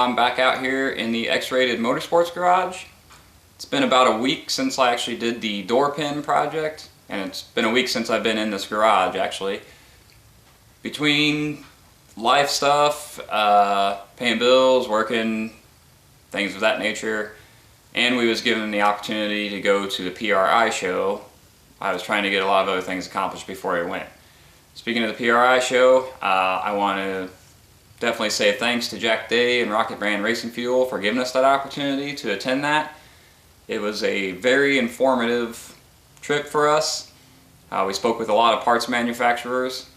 I'm back out here in the X-Rated Motorsports Garage. It's been about a week since I actually did the door pin project, and it's been a week since I've been in this garage actually. Between life stuff, paying bills, working, things of that nature, and we was given the opportunity to go to the PRI show, I was trying to get a lot of other things accomplished before I went. Speaking of the PRI show, I want to definitely say thanks to Jack Day and Rocket Brand Racing Fuel for giving us that opportunity to attend that. It was a very informative trip for us. We spoke with a lot of parts manufacturers,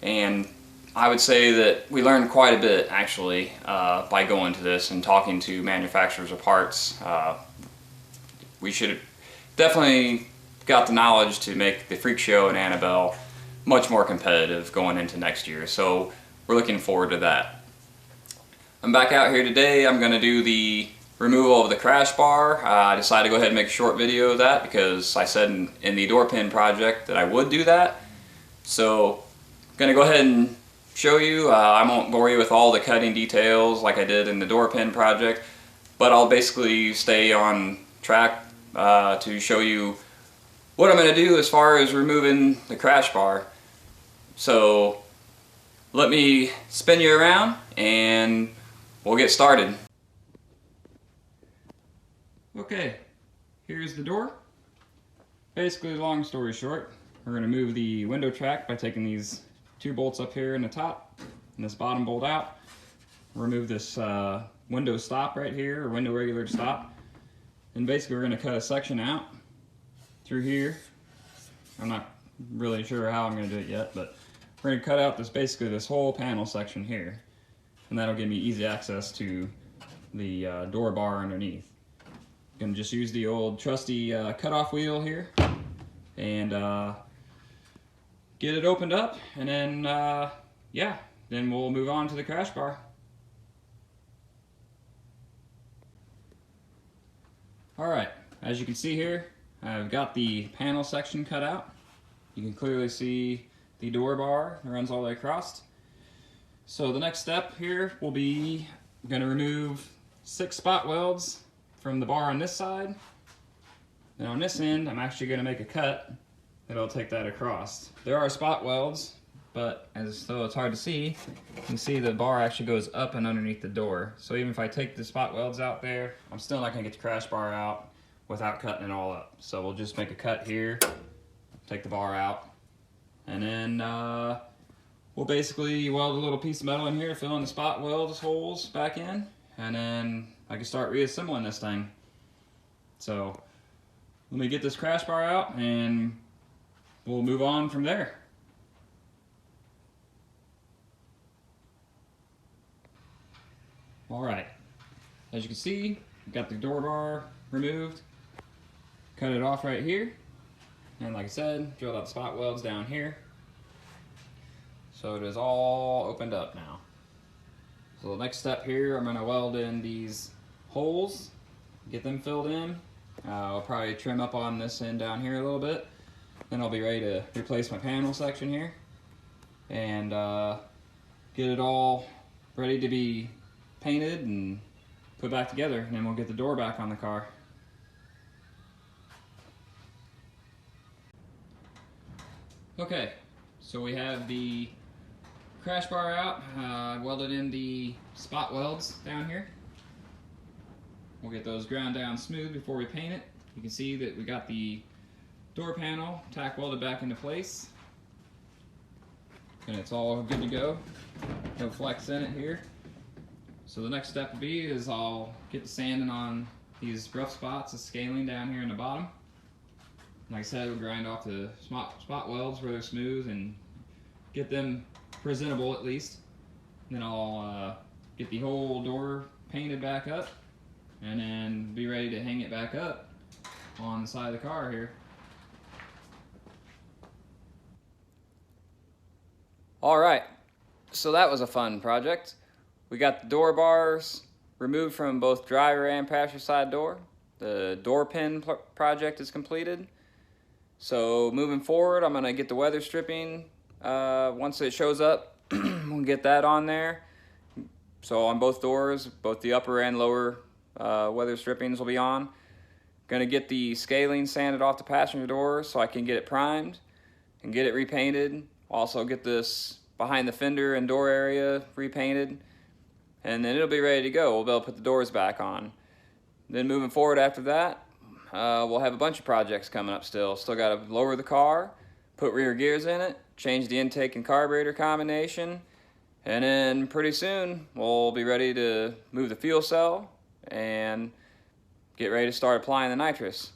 and I would say that we learned quite a bit actually by going to this and talking to manufacturers of parts. We should have definitely got the knowledge to make the Freak Show and Annabelle much more competitive going into next year, so we're looking forward to that. I'm back out here today. I'm going to do the removal of the crash bar. I decided to go ahead and make a short video of that because I said in the door pin project that I would do that. So I'm going to go ahead and show you. I won't bore you with all the cutting details like I did in the door pin project, but I'll basically stay on track to show you what I'm going to do as far as removing the crash bar. So let me spin you around and we'll get started. Okay, here's the door. Basically, long story short, we're going to move the window track by taking these two bolts up here in the top and this bottom bolt out. Remove this window stop right here, or window regulator stop. And basically we're going to cut a section out through here. I'm not really sure how I'm going to do it yet, but we're going to cut out this whole panel section here, and that'll give me easy access to the door bar underneath. I'm going to just use the old trusty cutoff wheel here and get it opened up, and then yeah, then we'll move on to the crash bar. Alright, as you can see here, I've got the panel section cut out. You can clearly see the door bar that runs all the way across. So the next step here will be I'm going to remove 6 spot welds from the bar on this side. Then on this end, I'm actually going to make a cut that'll take that across. There are spot welds, but as though it's hard to see, you can see the bar actually goes up and underneath the door. So even if I take the spot welds out there, I'm still not going to get the crash bar out without cutting it all up. So we'll just make a cut here, take the bar out, and then we'll basically weld a little piece of metal in here to fill in the spot weld holes back in, and then I can start reassembling this thing. So let me get this crash bar out and we'll move on from there. Alright, as you can see, we've got the door bar removed, cut it off right here, and like I said, drilled out the spot welds down here. So it is all opened up now. So the next step here, I'm going to weld in these holes, get them filled in. I'll probably trim up on this end down here a little bit. Then I'll be ready to replace my panel section here and get it all ready to be painted and put back together, and then we'll get the door back on the car. Okay, so we have the crash bar out. I welded in the spot welds down here. We'll get those ground down smooth before we paint it. You can see that we got the door panel tack welded back into place, and it's all good to go. No flex in it here. So the next step will be is I'll get the sanding on these rough spots, the scaling down here in the bottom. Like I said, we'll grind off the spot welds where they're smooth and get them presentable at least. Then I'll get the whole door painted back up and then be ready to hang it back up on the side of the car here. Alright, so that was a fun project. We got the door bars removed from both driver and passenger side door. The door pin project is completed. So moving forward, I'm going to get the weather stripping. Once it shows up, we'll get that on there. So on both doors, both the upper and lower weather strippings will be on. Gonna get the scaling sanded off the passenger door so I can get it primed and get it repainted. Also get this behind the fender and door area repainted, and then it'll be ready to go. We'll be able to put the doors back on. Then moving forward after that, we'll have a bunch of projects coming up still. Still got to lower the car, put rear gears in it, change the intake and carburetor combination, and then pretty soon we'll be ready to move the fuel cell and get ready to start applying the nitrous.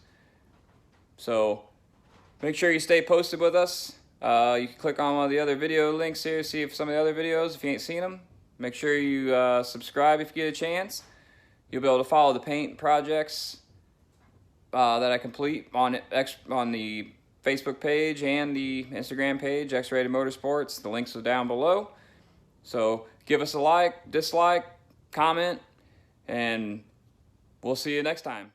So make sure you stay posted with us. You can click on one of the other video links here, see if some of the other videos if you ain't seen them. Make sure you subscribe if you get a chance. You'll be able to follow the paint projects that I complete on the Facebook page and the Instagram page, X-Rated Motorsports. The links are down below. So give us a like, dislike, comment, and we'll see you next time.